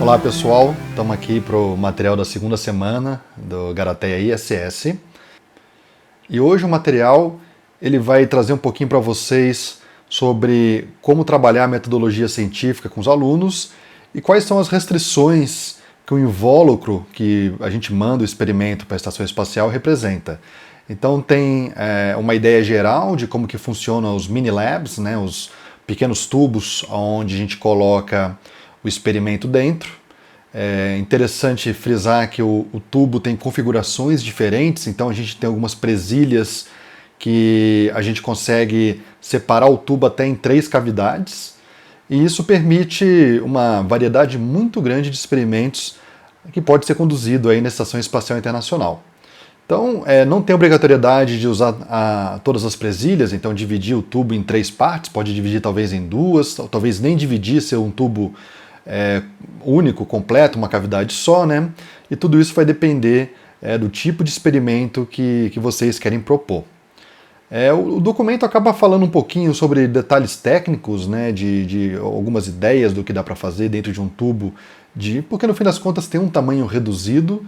Olá pessoal, estamos aqui para o material da segunda semana do Garateia ISS e hoje o material ele vai trazer um pouquinho para vocês sobre como trabalhar a metodologia científica com os alunos e quais são as restrições que o invólucro que a gente manda o experimento para a estação espacial representa. Então tem uma ideia geral de como que funcionam os mini-labs, né, os pequenos tubos onde a gente coloca o experimento dentro. É interessante frisar que o tubo tem configurações diferentes, então a gente tem algumas presilhas que a gente consegue separar o tubo até em 3 cavidades, e isso permite uma variedade muito grande de experimentos que pode ser conduzido aí na Estação Espacial Internacional. Então, não tem obrigatoriedade de usar todas as presilhas, então dividir o tubo em 3 partes, pode dividir talvez em 2, ou talvez nem dividir, ser um tubo único, completo, uma cavidade só, né? E tudo isso vai depender do tipo de experimento que vocês querem propor. O documento acaba falando um pouquinho sobre detalhes técnicos, né, de algumas ideias do que dá para fazer dentro de um tubo, porque no fim das contas tem um tamanho reduzido,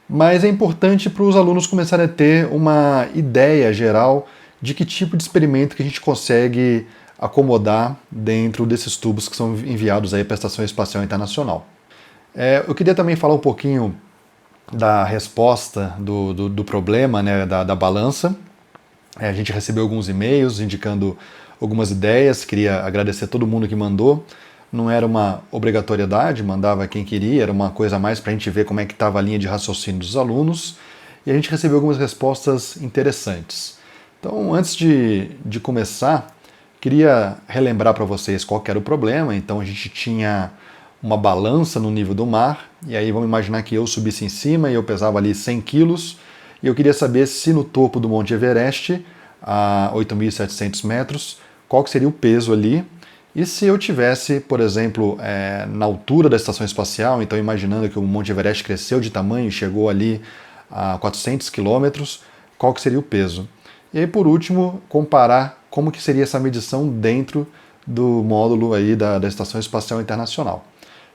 mas é importante para os alunos começarem a ter uma ideia geral de que tipo de experimento que a gente consegue acomodar dentro desses tubos que são enviados aí para a Estação Espacial Internacional. Eu queria também falar um pouquinho da resposta do problema, né, da balança. A gente recebeu alguns e-mails indicando algumas ideias, queria agradecer a todo mundo que mandou. Não era uma obrigatoriedade, mandava quem queria, era uma coisa a mais para a gente ver como é que estava a linha de raciocínio dos alunos, e a gente recebeu algumas respostas interessantes. Então, antes de começar, queria relembrar para vocês qual que era o problema. Então a gente tinha uma balança no nível do mar, e aí vamos imaginar que eu subisse em cima e eu pesava ali 100 quilos, e eu queria saber se no topo do Monte Everest, a 8.700 metros, qual que seria o peso ali, e se eu tivesse, por exemplo, na altura da estação espacial, então imaginando que o Monte Everest cresceu de tamanho e chegou ali a 400 quilômetros, qual que seria o peso? E aí, por último, comparar como que seria essa medição dentro do módulo aí da Estação Espacial Internacional.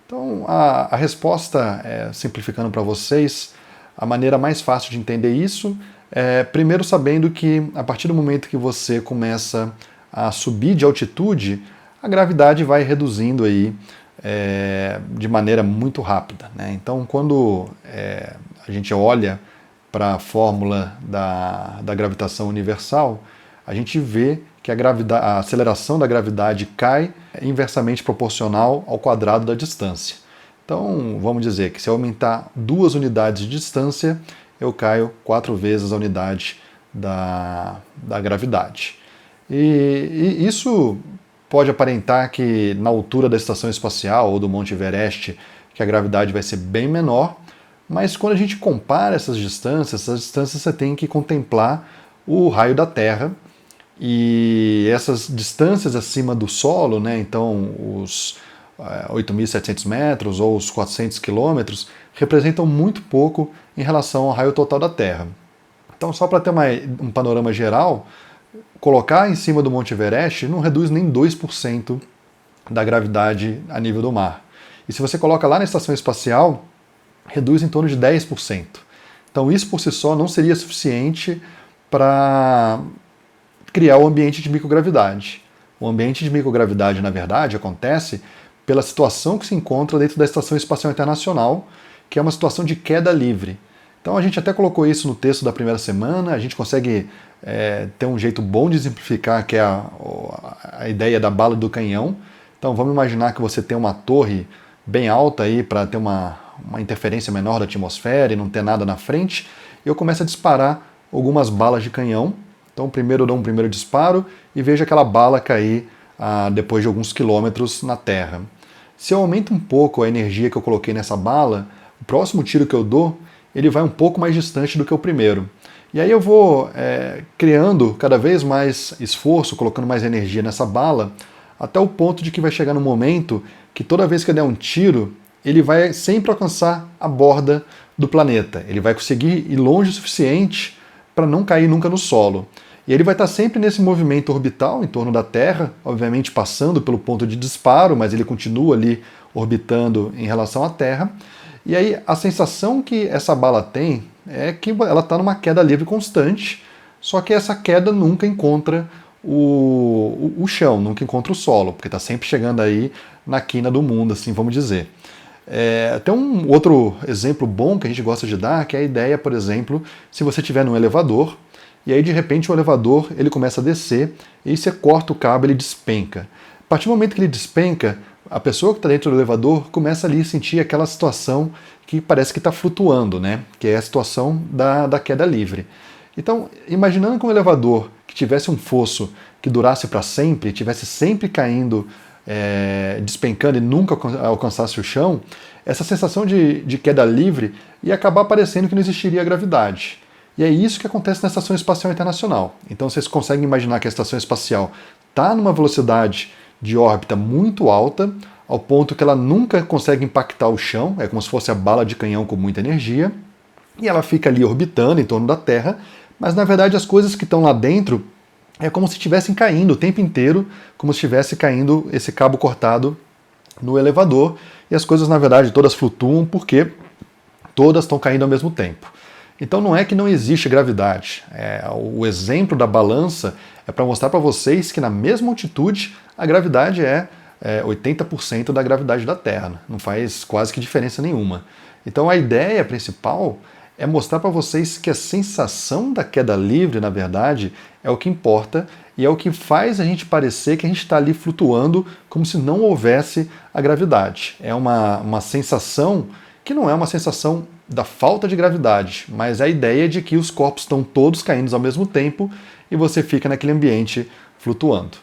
Então, a resposta, simplificando para vocês, a maneira mais fácil de entender isso é, primeiro, sabendo que a partir do momento que você começa a subir de altitude, a gravidade vai reduzindo aí de maneira muito rápida, né? Então, quando a gente olha para a fórmula da gravitação universal, a gente vê que a aceleração da gravidade cai inversamente proporcional ao quadrado da distância. Então, vamos dizer que se eu aumentar 2 unidades de distância, eu caio 4 vezes a unidade da gravidade. E isso pode aparentar que na altura da estação espacial ou do Monte Everest, que a gravidade vai ser bem menor, mas quando a gente compara essas distâncias você tem que contemplar o raio da Terra, e essas distâncias acima do solo, né, então os 8.700 metros ou os 400 quilômetros, representam muito pouco em relação ao raio total da Terra. Então, só para ter um panorama geral, colocar em cima do Monte Everest não reduz nem 2% da gravidade a nível do mar. E se você coloca lá na estação espacial, reduz em torno de 10%. Então isso por si só não seria suficiente para criar o ambiente de microgravidade. O ambiente de microgravidade, na verdade, acontece pela situação que se encontra dentro da Estação Espacial Internacional, que é uma situação de queda livre. Então a gente até colocou isso no texto da primeira semana, a gente consegue ter um jeito bom de exemplificar, que é a ideia da bala do canhão. Então vamos imaginar que você tem uma torre bem alta aí para ter uma interferência menor da atmosfera e não ter nada na frente, e eu começo a disparar algumas balas de canhão. Então primeiro eu dou um primeiro disparo e vejo aquela bala cair depois de alguns quilômetros na Terra. Se eu aumento um pouco a energia que eu coloquei nessa bala, o próximo tiro que eu dou, ele vai um pouco mais distante do que o primeiro. E aí eu vou criando cada vez mais esforço, colocando mais energia nessa bala, até o ponto de que vai chegar no momento que toda vez que eu der um tiro, ele vai sempre alcançar a borda do planeta. Ele vai conseguir ir longe o suficiente para não cair nunca no solo. E ele vai estar sempre nesse movimento orbital em torno da Terra, obviamente passando pelo ponto de disparo, mas ele continua ali orbitando em relação à Terra. E aí a sensação que essa bala tem é que ela está numa queda livre constante, só que essa queda nunca encontra o chão, nunca encontra o solo, porque está sempre chegando aí na quina do mundo, assim vamos dizer. Tem um outro exemplo bom que a gente gosta de dar, que é a ideia, por exemplo, se você estiver num elevador, e aí de repente o elevador ele começa a descer, e aí você corta o cabo, ele despenca. A partir do momento que ele despenca, a pessoa que está dentro do elevador começa ali a sentir aquela situação que parece que está flutuando, né? Que é a situação da queda livre. Então, imaginando que um elevador que tivesse um fosso que durasse para sempre, tivesse sempre caindo, despencando e nunca alcançasse o chão, essa sensação de queda livre ia acabar parecendo que não existiria gravidade. E é isso que acontece na Estação Espacial Internacional. Então vocês conseguem imaginar que a Estação Espacial está numa velocidade de órbita muito alta, ao ponto que ela nunca consegue impactar o chão, é como se fosse a bala de canhão com muita energia, e ela fica ali orbitando em torno da Terra, mas na verdade as coisas que estão lá dentro é como se estivessem caindo o tempo inteiro, como se estivesse caindo esse cabo cortado no elevador, e as coisas na verdade todas flutuam porque todas estão caindo ao mesmo tempo. Então não é que não existe gravidade. O exemplo da balança é para mostrar para vocês que na mesma altitude a gravidade é 80% da gravidade da Terra. Não faz quase que diferença nenhuma. Então a ideia principal é mostrar para vocês que a sensação da queda livre, na verdade, é o que importa e é o que faz a gente parecer que a gente está ali flutuando como se não houvesse a gravidade. É uma sensação que não é uma sensação da falta de gravidade, mas a ideia de que os corpos estão todos caindo ao mesmo tempo e você fica naquele ambiente flutuando.